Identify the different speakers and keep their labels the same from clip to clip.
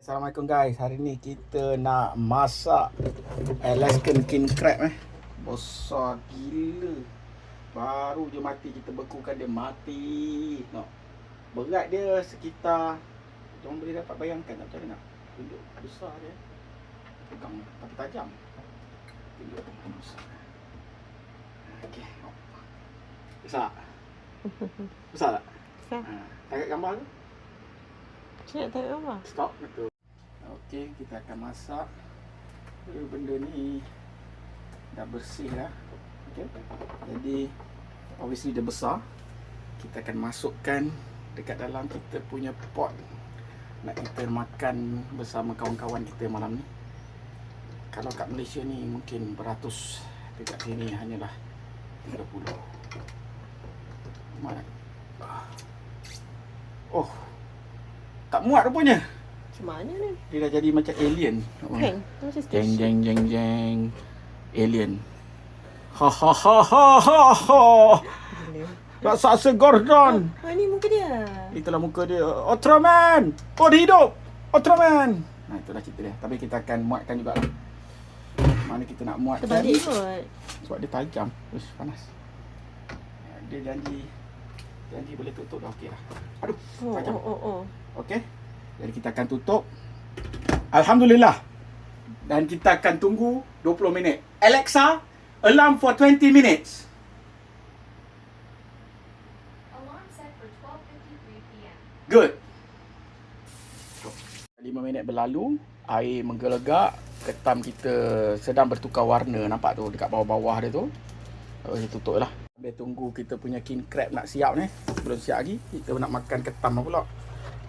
Speaker 1: Assalamualaikum guys, hari ni kita nak masak Alaskan king crab besar gila. Baru je mati, kita bekukan dia mati. No. Berat dia sekitar, korang boleh dapat bayangkan macam mana nak tunjuk besar dia. Pegang tapi tajam. Tunjuk besar. Okey. Besar. Besar tak?
Speaker 2: Besar.
Speaker 1: Tengok gambar tu.
Speaker 2: Cik nak tengok apa?
Speaker 1: Stop betul. Okey, kita akan masak. Benda ni dah bersih dah. Okey. Jadi obviously dia besar. Kita akan masukkan dekat dalam kita punya pot. Nak kita makan bersama kawan-kawan kita malam ni. Kalau kat Malaysia ni mungkin beratus, dekat sini hanyalah 30. Mana? Oh. Tak muat rupanya.
Speaker 2: Macam mana ni?
Speaker 1: Dia dah jadi macam alien.
Speaker 2: Kan? Macam
Speaker 1: Jeng
Speaker 2: station.
Speaker 1: jeng jeng jeng. Alien. Ha ha ha ha ha ha. Raksasa Gordon.
Speaker 2: Ni muka dia.
Speaker 1: Itulah muka dia. Ultraman. Oh, dia hidup. Ultraman. Nah, itulah cerita dia. Tapi kita akan muatkan jugalah. Mana kita nak muatkan.
Speaker 2: Terbalik kot.
Speaker 1: Sebab dia tajam. Uish, panas. Dia janji boleh tutup dah. Okey lah. Aduh, tajam. Okey. Jadi kita akan tutup. Alhamdulillah. Dan kita akan tunggu 20 minit. Alexa, alarm for 20 minutes.
Speaker 3: Alarm set for 12:53 p.m.
Speaker 1: Good. 5 minit berlalu, air menggelegak, ketam kita sedang bertukar warna. Nampak tu dekat bawah-bawah dia tu. Kita tutup lah. Sambil tunggu kita punya king crab nak siap ni. Belum siap lagi, kita nak makan ketam lah pula.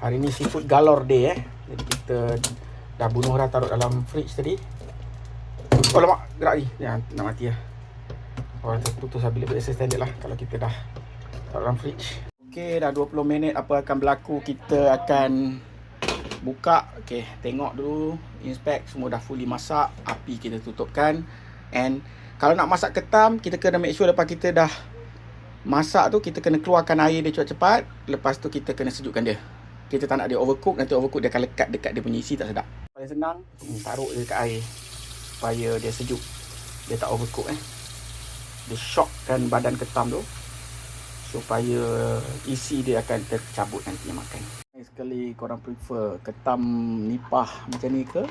Speaker 1: Hari ni seafood galore day Jadi kita dah bunuh dah, taruh dalam fridge tadi. Oh lemak, gerak ni. Ya, nak mati lah. Orang terputus habis lebih standard lah kalau kita dah taruh dalam fridge. Okey, dah 20 minit apa akan berlaku. Kita akan buka. Okey, tengok dulu. Inspect, semua dah fully masak. Api kita tutupkan. And kalau nak masak ketam, kita kena make sure lepas kita dah masak tu, kita kena keluarkan air dia cepat-cepat. Lepas tu kita kena sejukkan dia. Kita tak nak dia overcook, nanti overcook dia akan lekat dekat dia punya isi, tak sedap. Paling senang, taruh dia dekat air supaya dia sejuk. Dia tak overcook Dia shockkan badan ketam tu supaya isi dia akan tercabut nanti makan. Sekali korang prefer ketam nipah macam ni ke?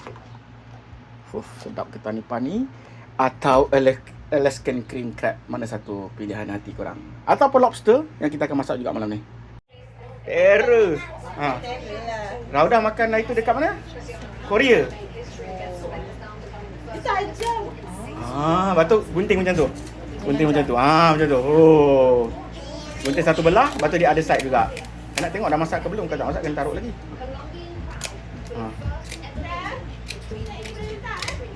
Speaker 1: Sedap ketam nipah ni. Atau Alaskan cream crab, mana satu pilihan hati korang? Ataupun lobster yang kita akan masak juga malam ni. Terror. Raudah makan itu dekat mana? Korea.
Speaker 2: Dia tajam.
Speaker 1: Batu gunting macam tu. Gunting macam tu. Macam tu. Oh. Gunting satu belah, batu dia ada side juga. Nak tengok dah masak ke belum? Kalau tak masak kena taruh lagi.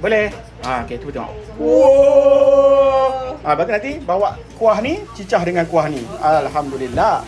Speaker 1: Boleh. Okey, cuba tengok. Wow. Batu nanti bawa kuah ni, cicah dengan kuah ni. Alhamdulillah.